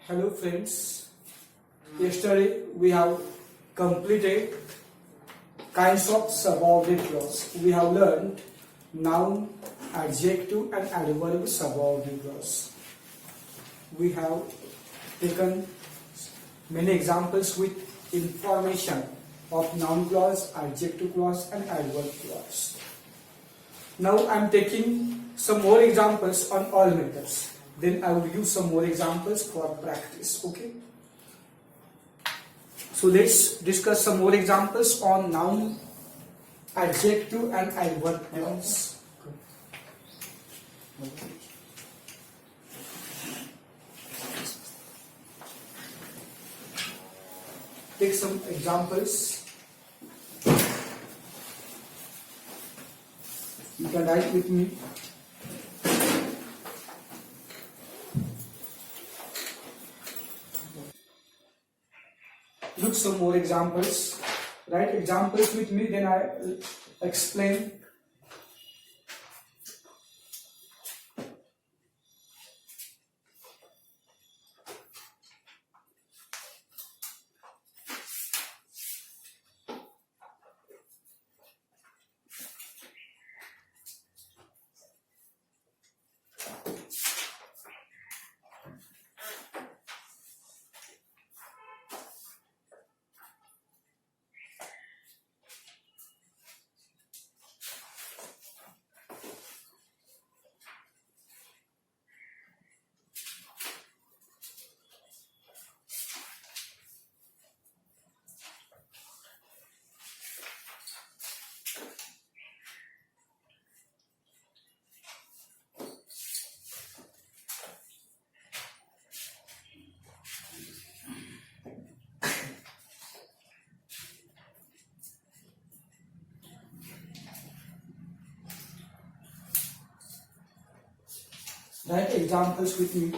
Hello friends, yesterday we have completed kinds of subordinate clause. We have learned noun, adjective and adverb subordinate clause. We have taken many examples with information of noun clause, adjective clause and adverb clause. Now I am taking some more examples on all methods. Then I will use some more examples for practice. Okay. So let's discuss some more examples on noun, adjective and adverb clause. Take some examples. You can write with me. Look some more examples. Write examples with me, then I explain. Write examples with me.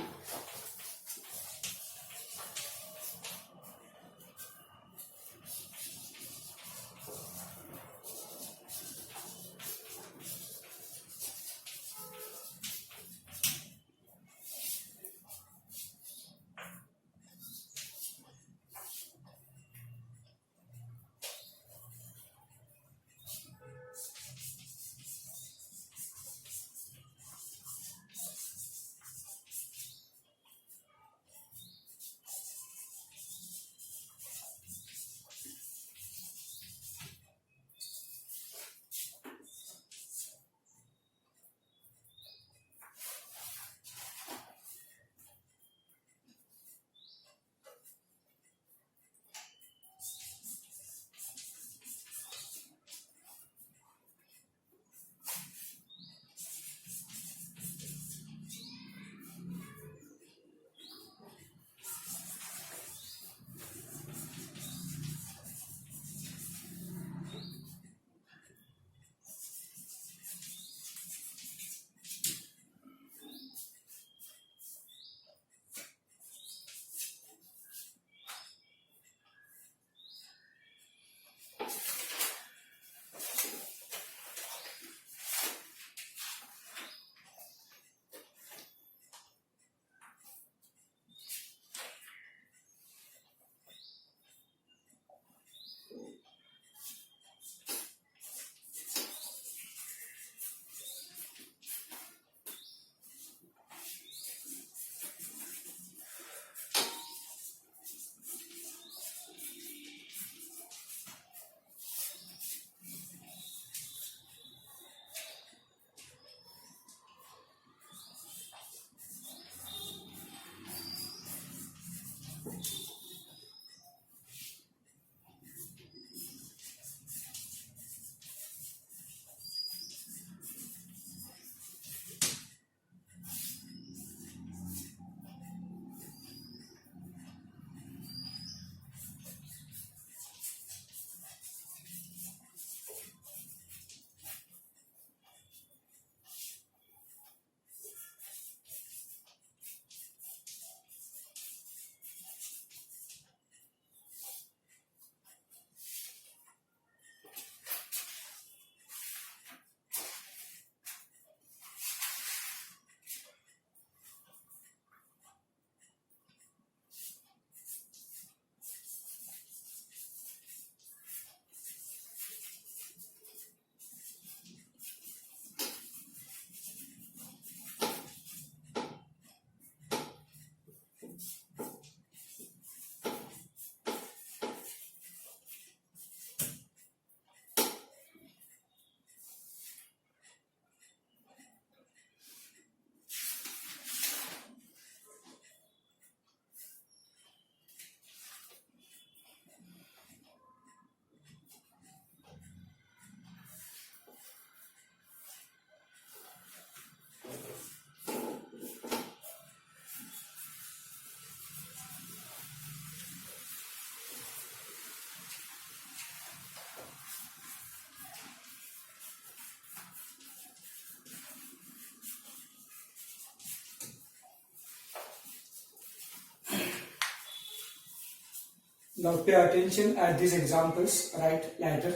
Now pay attention at these examples right later.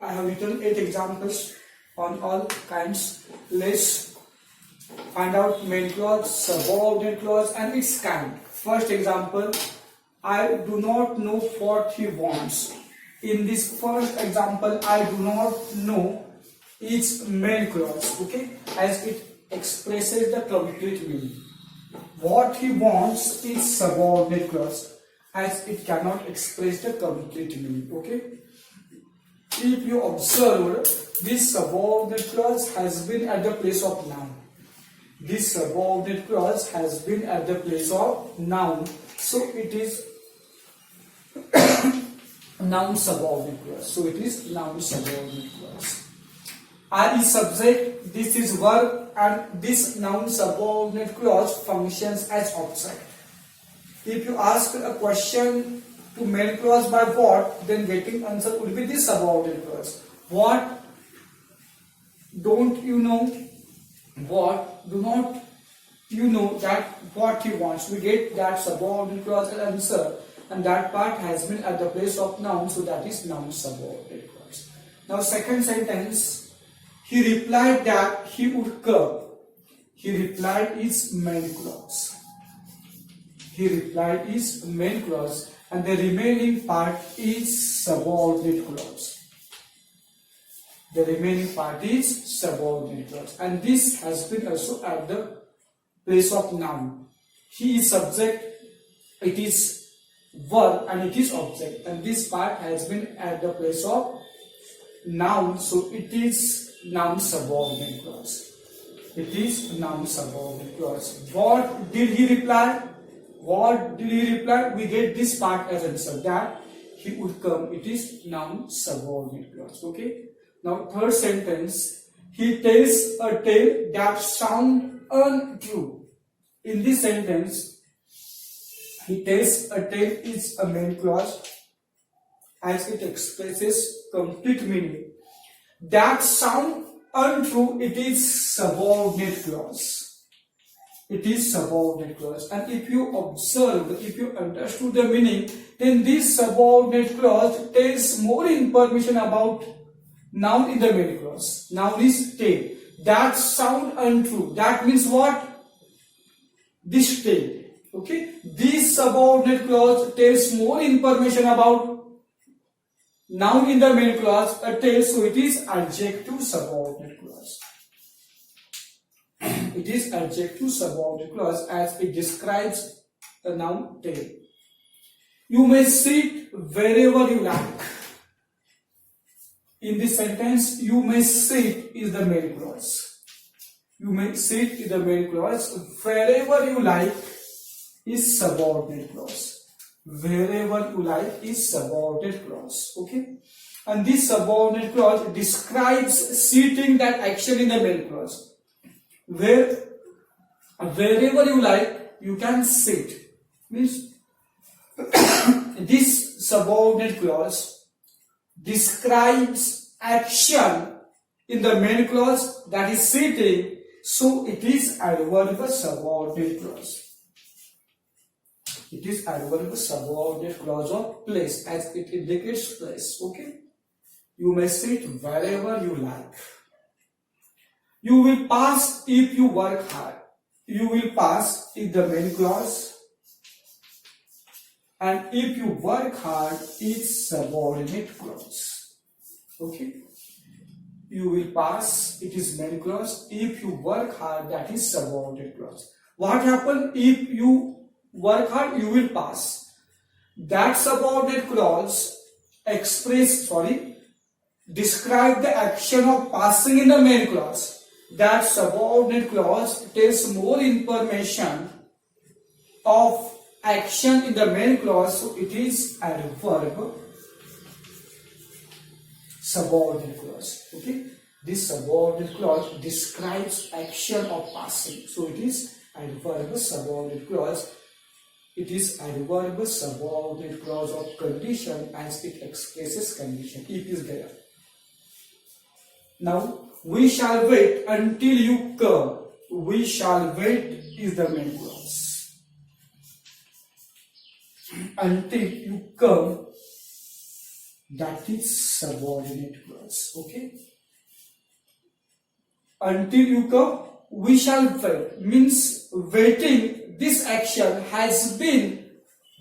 I have written 8 examples on all kinds. Let's find out main clause, subordinate clause and its kind. First example, I do not know what he wants. In this first example, I do not know its main clause, okay, as it expresses the complete meaning. What he wants is subordinate clause, as it cannot express the complete meaning, okay. If you observe, this subordinate clause has been at the place of noun. This subordinate clause has been at the place of noun, so it is noun subordinate clause. So it is noun subordinate clause. I is subject, this is verb, and this noun subordinate clause functions as object. If you ask a question to main clause by what, then getting answer would be this subordinate clause. What don't you know? What do not you know that what he wants? We get that subordinate clause as answer, and that part has been at the place of noun, so that is noun subordinate clause. Now second sentence, he replied that he would come. He replied is main clause. He replied is main clause, and the remaining part is subordinate clause. The remaining part is subordinate clause, and this has been also at the place of noun. He is subject, it is verb, and it is object, and this part has been at the place of noun, so it is noun subordinate clause. It is noun subordinate clause. What did he reply? What did he reply? We get this part as answer, that he would come. It is noun subordinate clause. Okay. Now third sentence, he tells a tale that sounds untrue. In this sentence, he tells a tale is a main clause, as it expresses complete meaning. That sound untrue, it is subordinate clause. It is subordinate clause, and if you observe, if you understood the meaning, then this subordinate clause tells more information about noun in the main clause. Noun is tale. That sound untrue. That means what? This tale. Okay. This subordinate clause tells more information about noun in the main clause, a tale, so it is adjective subordinate clause. It is adjective subordinate clause, as it describes the noun tale. You may sit wherever you like. In this sentence, you may sit is the main clause. You may sit is the main clause. Wherever you like is subordinate clause. Wherever you like is subordinate clause. Okay. And this subordinate clause describes sitting, that action in the main clause. Wherever you like, you can sit. Means this subordinate clause describes action in the main clause, that is sitting, so it is adverb subordinate clause. It is adverb subordinate clause of place, as it indicates place. Okay. You may sit wherever you like. You will pass if you work hard. You will pass is the main clause, and if you work hard is subordinate clause. Okay. You will pass, it is main clause. If you work hard, that is subordinate clause. What happens if you work hard? You will pass. That subordinate clause describe the action of passing in the main clause. That subordinate clause tells more information of action in the main clause, so it is adverb subordinate clause. Okay. This subordinate clause describes action of passing, so it is adverb subordinate clause. It is adverb subordinate clause of condition, as it expresses condition. If is there. Now, we shall wait until you come. We shall wait is the main clause. until you come, that is subordinate clause. Okay. Until you come, we shall wait. Means waiting, this action has been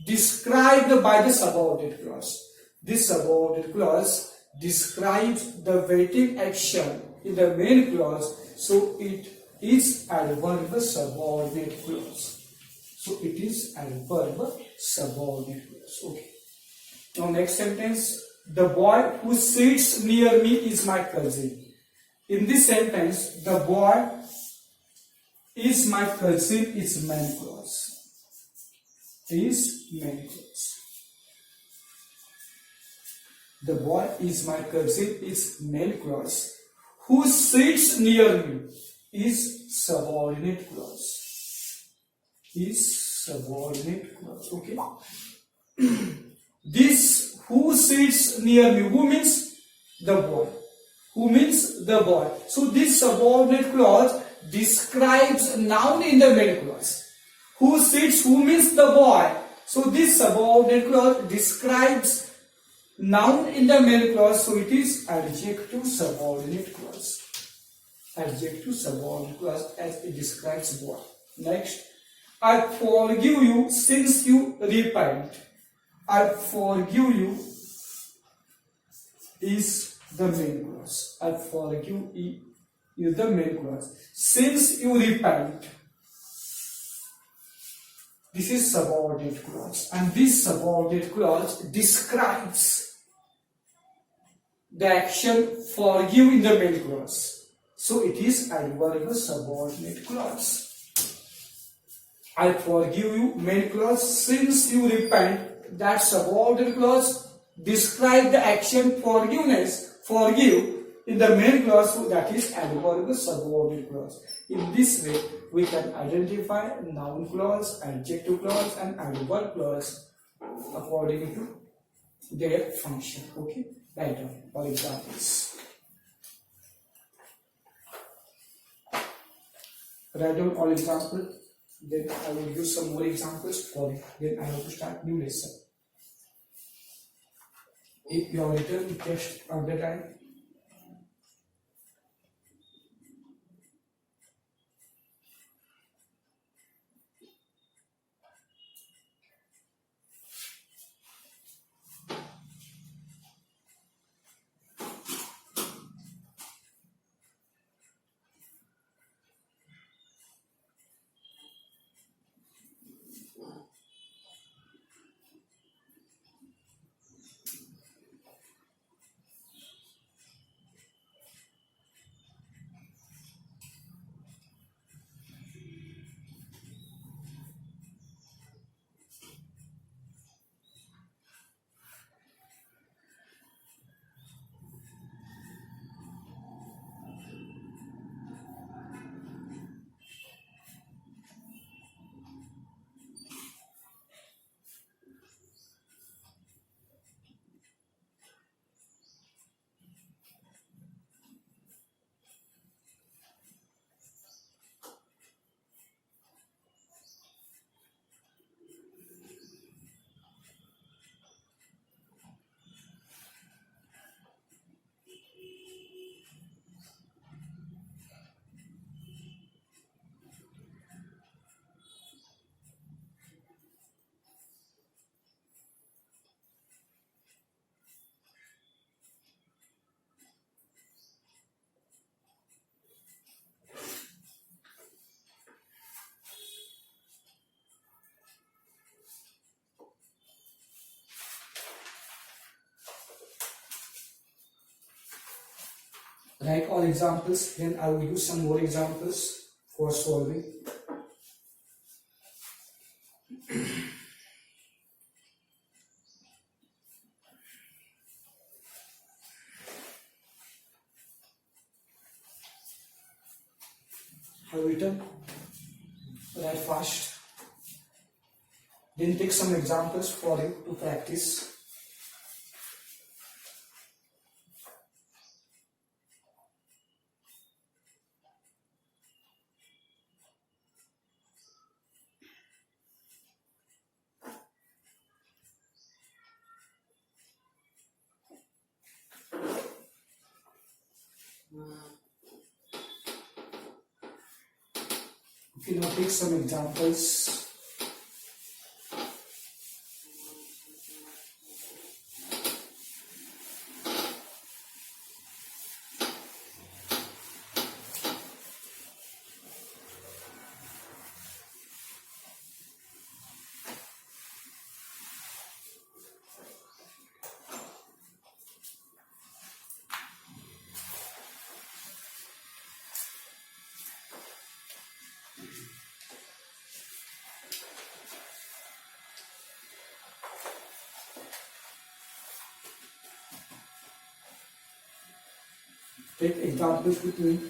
described by the subordinate clause. This subordinate clause describes the waiting action in the main clause, so it is adverb subordinate clause. So it is adverb subordinate clause. Okay. Now next sentence, the boy who sits near me is my cousin. In this sentence, the boy is my cousin is main clause. Is main clause. The boy is my cousin is main clause. Who sits near me is subordinate clause. Is subordinate clause. Okay. This who sits near me, who means the boy. Who means the boy. So this subordinate clause describes noun in the main clause. Who sits, who means the boy. So this subordinate clause describes noun in the main clause, so it is adjective subordinate clause. Adjective subordinate clause as it describes boy. Next, I forgive you since you repent. I forgive you is the main clause. I forgive is the main clause. Since you repent, this is subordinate clause, and this subordinate clause describes the action forgive in the main clause. So it is adverb subordinate clause. I forgive you, main clause. Since you repent, that subordinate clause describe the action forgiveness, forgive in the main clause, so that is adverb subordinate clause. In this way, we can identify noun clause, adjective clause, and adverb clause according to their function. Okay, write down for examples. Write down all examples. Then I will use some more examples for it. Then I have to start new lesson. If you have written, just on the time. Write all examples, then I will use some more examples for solving. Have written, write fast. Then take some examples for you to practice. take some examples. Take examples between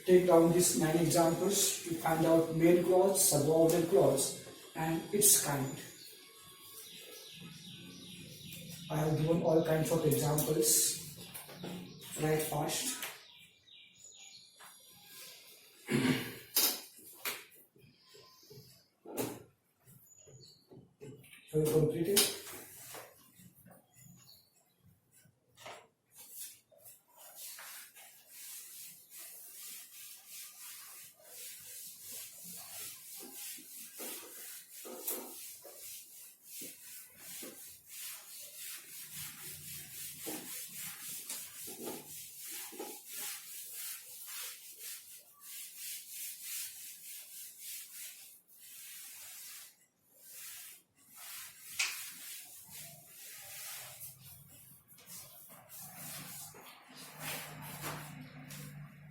take down these 9 examples to find out main clause, subordinate clause and its kind. I have given all kinds of examples. Write fast. Have you completed?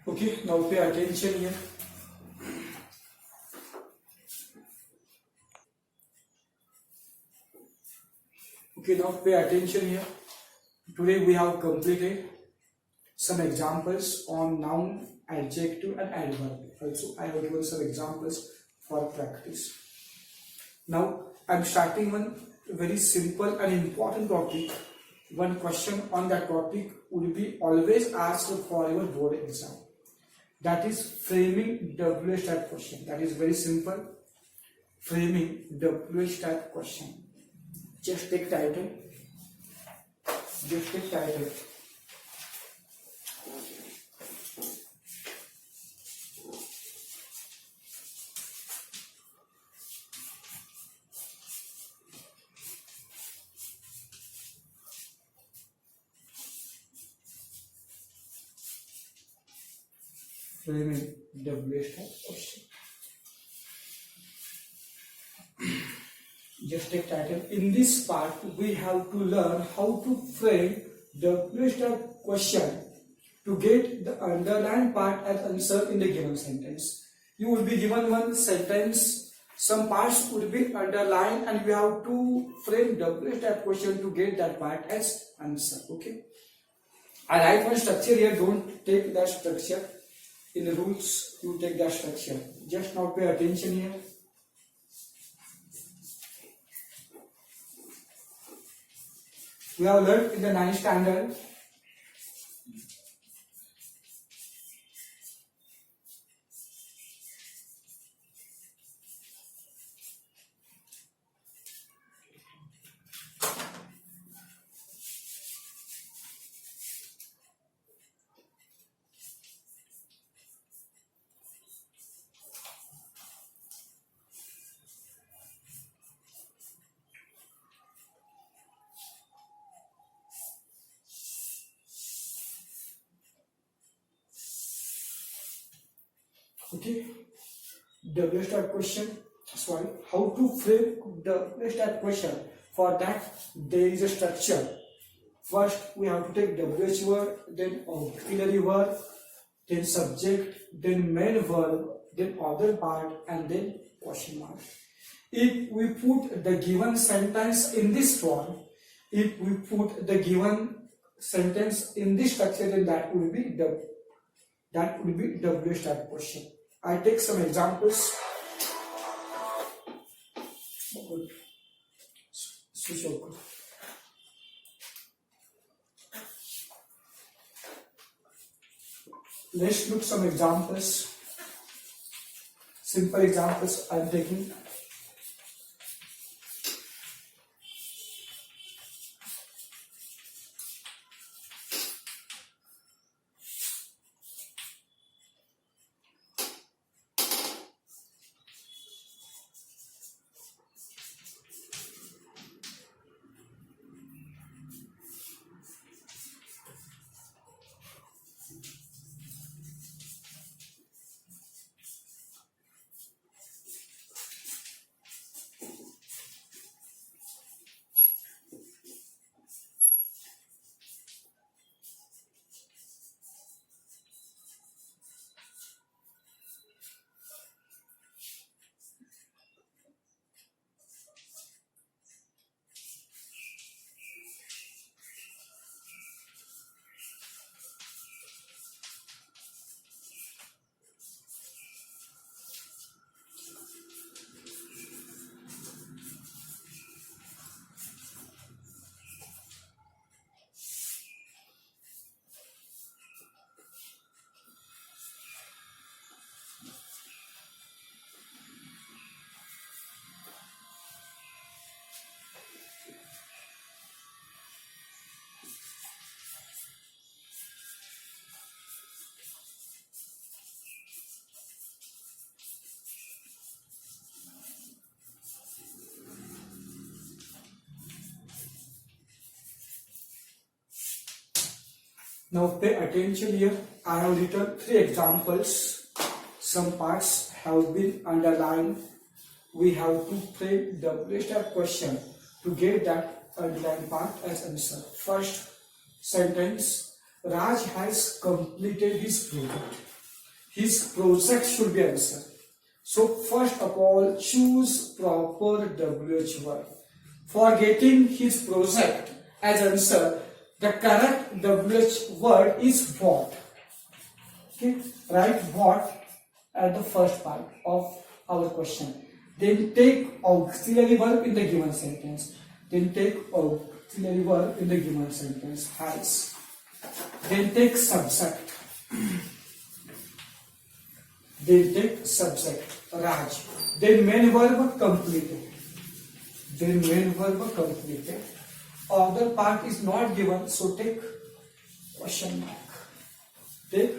Okay, now pay attention here. Okay, now pay attention here. Today we have completed some examples on noun, adjective and adverb. Also, I have given some examples for practice. Now, I am starting one very simple and important topic. One question on that topic would be always asked for your board exam. That is framing WH type question. That is very simple. Framing WH type question. Just take title. Just take title. Framing WH type question. Just take title. In this part, we have to learn how to frame WH type question to get the underlined part as answer in the given sentence. You will be given one sentence, some parts would be underlined, and we have to frame WH type question to get that part as answer. Okay. I write one structure here. Don't take that structure. In the rules, you take that structure. Just now pay attention here. We have learned in the 9th standard. Okay, WH type question. Sorry, how to frame WH type question? For that, there is a structure. First, we have to take WH word, then auxiliary word, then subject, then main verb, then other part, and then question mark. If we put the given sentence in this form, if we put the given sentence in this structure, then that would be WH type question. I take some examples. Let's look some examples. Simple examples I am taking. Now pay attention here. I have written 3 examples. Some parts have been underlined. We have to frame WH question to get that underlined part as answer. First sentence, Raj has completed his project. His project should be answer. So first of all, choose proper WH word. For getting his project as answer, the correct WH word is what. Okay, write what at the first part of our question. Then take auxiliary verb in the given sentence. Then take auxiliary verb in the given sentence. Has. Then take subject. Then take subject. Raj. Then main verb completed. Then main verb completed. Other part is not given, so take question mark. Take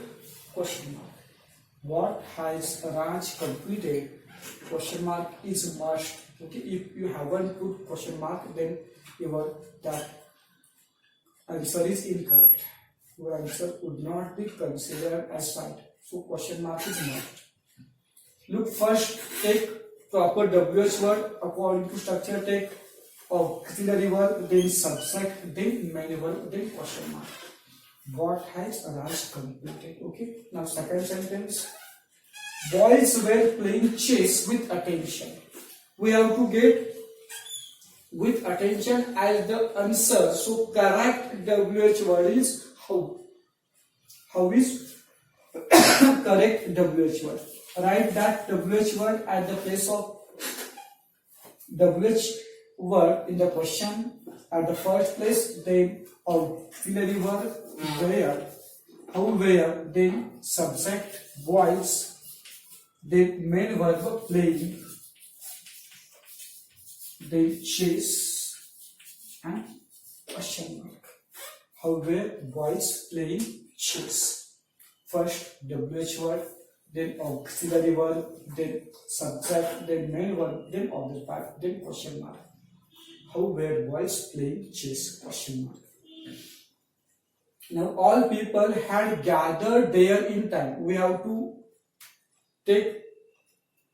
question mark. What has Raj completed? Question mark is must. Okay, if you haven't put question mark, then your that answer is incorrect. Your answer would not be considered as right. So question mark is must. Look, first take proper WH word according to structure. Take auxiliary verb, then subject, then main verb, then question mark. What has Raj completed? Okay. Now second sentence. Boys were playing chess with attention. We have to get with attention as the answer. So correct WH word is how. How is correct WH word? Write that WH word at the place of WH word in the question at the first place, then auxiliary verb where, how where, then subject boys, then main verb playing, then chase and question mark. How where boys playing chess. First WH word, then auxiliary verb, then subject, then main verb, then other part, then question mark. How were boys playing chess? Question mark. Now all people had gathered there in time. We have to take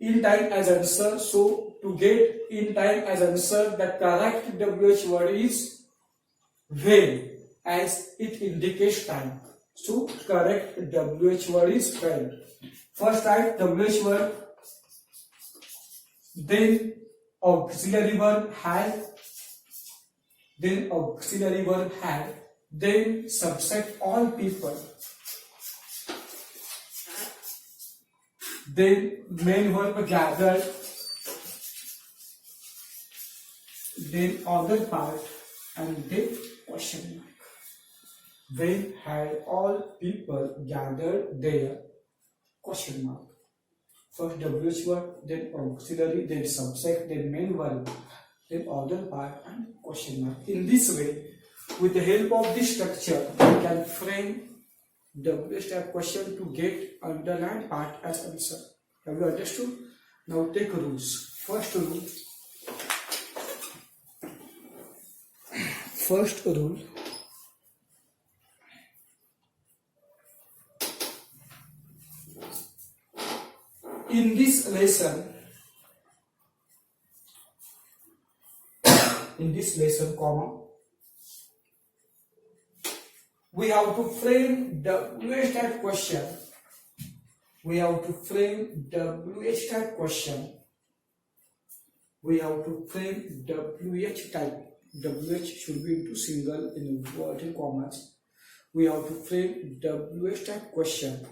in time as answer. So to get in time as answer, the correct WH word is when, as it indicates time. So correct WH word is when. First write WH word, then auxiliary verb had, then auxiliary verb had, then subject all people, then main verb gathered, then other part, and then question mark. When had all people gathered there? Question mark. First WH word, then auxiliary, then subject, then main verb, then other part, and question mark. In this way, with the help of this structure, we can frame WH type question to get underlined part as answer. Have you understood? Now take rules. First rule. First rule. In this lesson, comma, we have to frame WH type question. We have to frame WH type question. We have to frame WH type. WH should be into single in inverted commas. We have to frame WH type question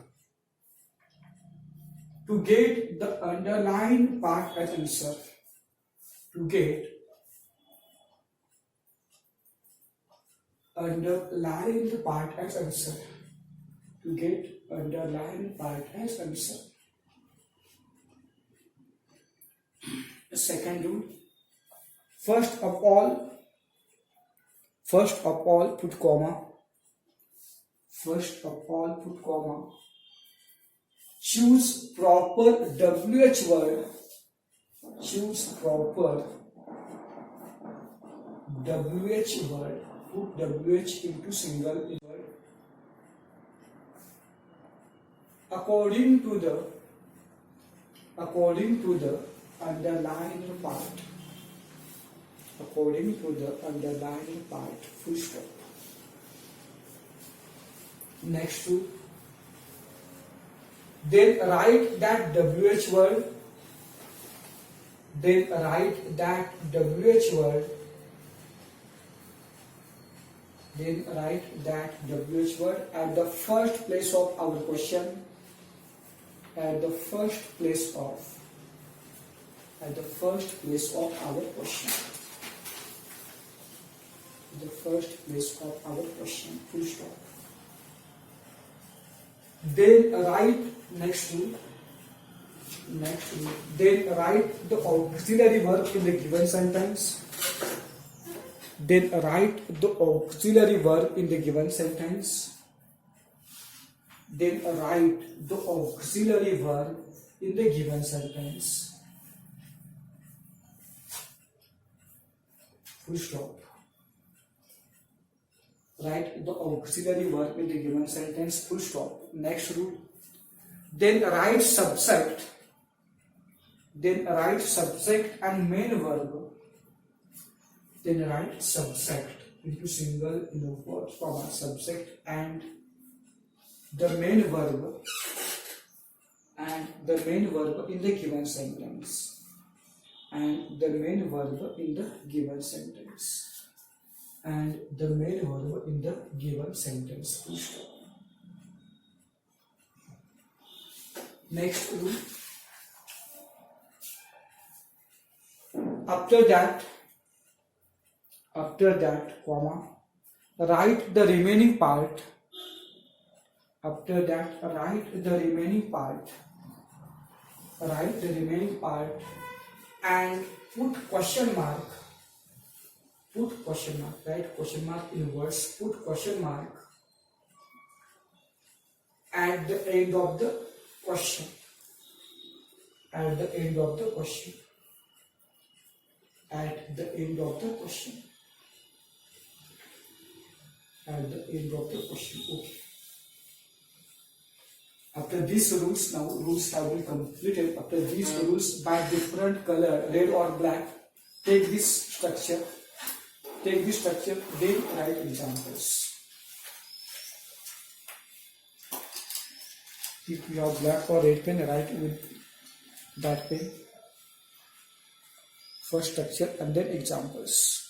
to get the underlined part as answer. To get underlined part as answer. To get underlined part as answer. The second rule. First of all, put comma. First of all, put comma. Choose proper WH word. Choose proper WH word. Put WH into single word. according to the underlined part, according to the underlined part, full stop. Next to, then write that WH word, then write that WH word, then write that WH word at the first place of our question, at the first place of our question, the first place of our question, full stop. Then write next to, then write the auxiliary verb in the given sentence. Then write the auxiliary verb in the given sentence. Then write the auxiliary verb in the given sentence. Full stop. Write the auxiliary verb in the given sentence, full stop. Next rule. Then write subject. Then write subject and main verb. Then write subject into single quotes, comma, subject and the main verb in the given sentence, and the main verb in the given sentence, and the main verb in the given sentence. Full stop. Next rule. After that, comma, write the remaining part. After that, write the remaining part. Write the remaining part and put question mark. Put question mark. Write question mark in words. Put question mark at the end of the question. At the end of the question. At the end of the question. At the end of the question. Okay. After these rules, now rules have been completed. After these rules, by different color, red or black, take this structure. Take this structure, then write examples. If you have black or red pen, write with that pen. First structure and then examples.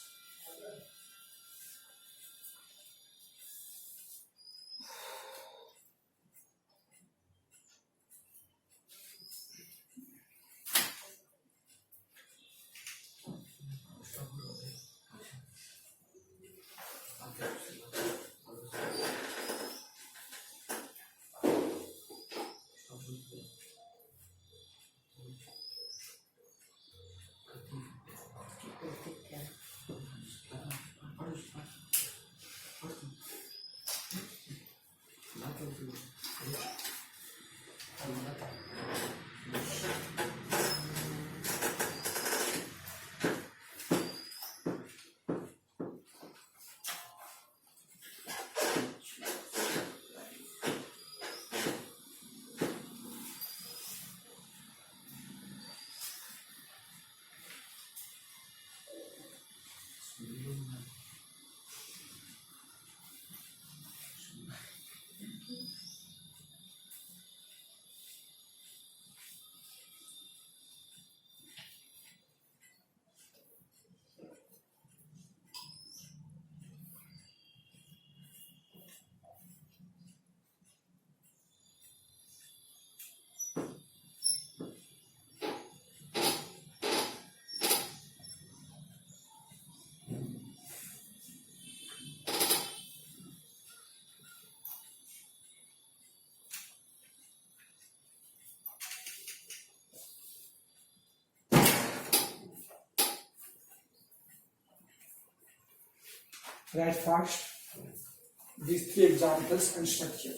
Write fast these three examples and structure.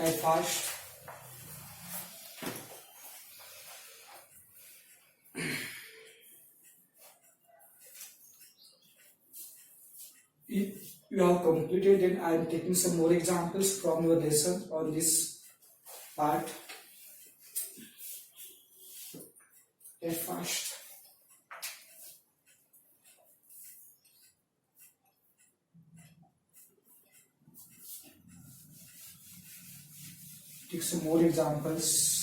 Type fast. If you have completed, then I am taking some more examples from your lesson on this part. Type fast. Take some more examples.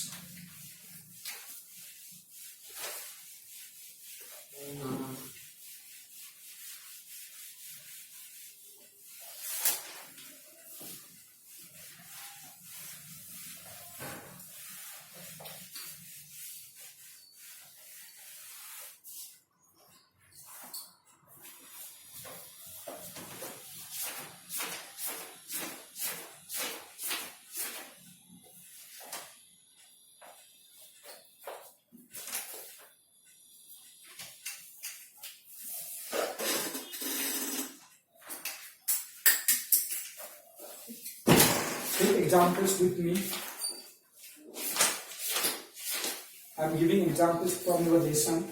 Take examples with me. I am giving examples from your lesson.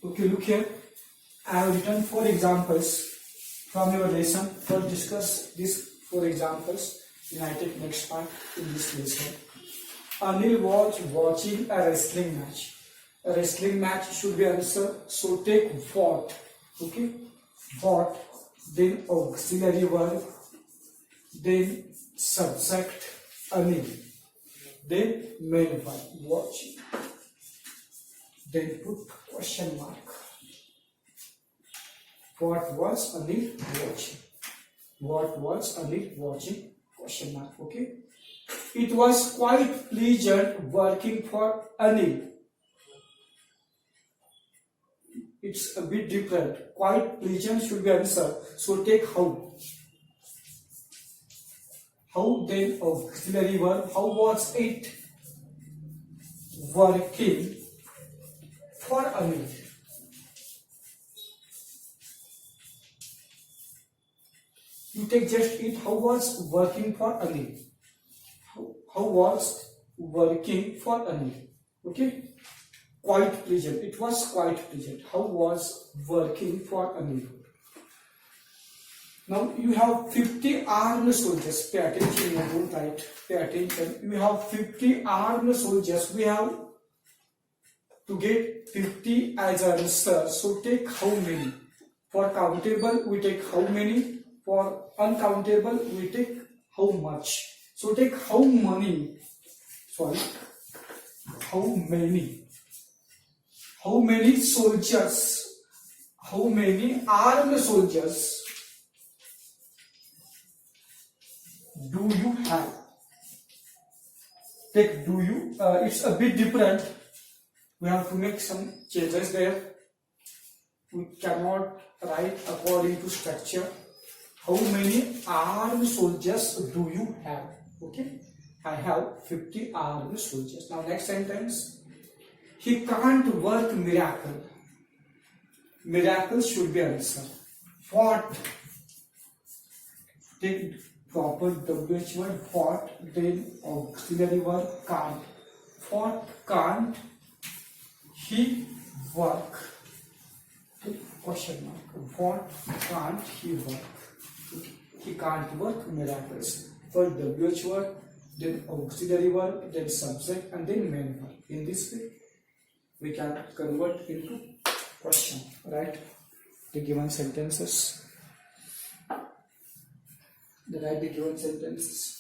Okay, look here. I have written 4 examples from your lesson. First discuss these 4 examples. Then I take next part in this lesson. Anil was watching a wrestling match. A wrestling match should be answer. So take what. Okay. What. Then auxiliary verb. Then subject Anil. Then main verb. Watching. Then put question mark. What was Anil watching? What was Anil watching? Question mark. Okay. It was quite pleasant working for Anil. It's a bit different. Quite pleasant should be answer. So take how. How then auxiliary verb. How was it working for Anil? You take just it. How was working for Anil? How was working for Anil? Okay. Quite pleasant. It was quite pleasant. How was working for Anil? Now you have 50 armed soldiers. Pay attention, don't write. Pay attention. You have 50 armed soldiers. We have to get 50 as an answer. So take how many. For countable, we take how many. For uncountable, we take how much. So take how many. Sorry. How many. How many soldiers? How many armed soldiers do you have? Take do you. It's a bit different. We have to make some changes there. We cannot write according to structure. How many armed soldiers do you have? Okay. I have 50 armed soldiers. Now next sentence. He can't work miracle. Miracle should be answer. What? Take proper WH word. What? Then auxiliary verb can't. What can't he work? Question mark. What can't he work? He can't work miracles. For WH word, then auxiliary verb, then subject, and then main verb. In this way, we can convert into question, right? The given sentences. Write the given sentences.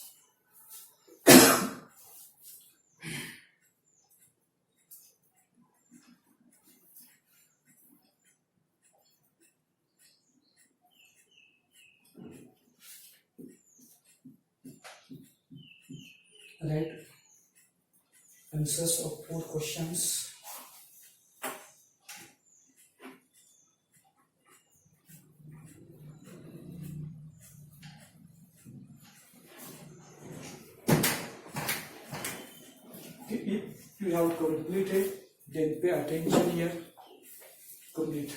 Write answers of 4 questions. If you have completed, then pay attention here. Complete.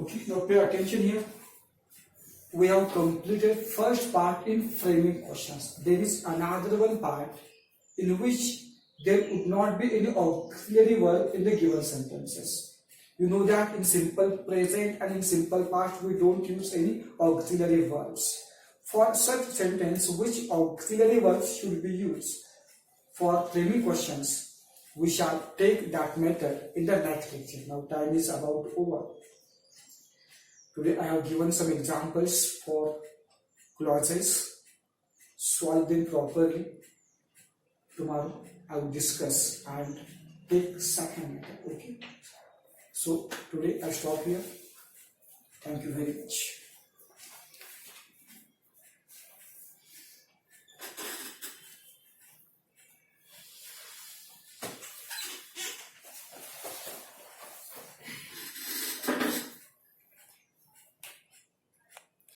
Okay, now pay attention here. We have completed first part in framing questions. There is another one part in which there would not be any auxiliary verb in the given sentences. You know that in simple present and in simple past we don't use any auxiliary verbs. For such sentence, which auxiliary verbs should be used for framing questions? We shall take that method in the next lecture. Now time is about over. Today I have given some examples for clauses. Solve them properly. Tomorrow I will discuss and take second method. Okay. So today I stop here. Thank you very much.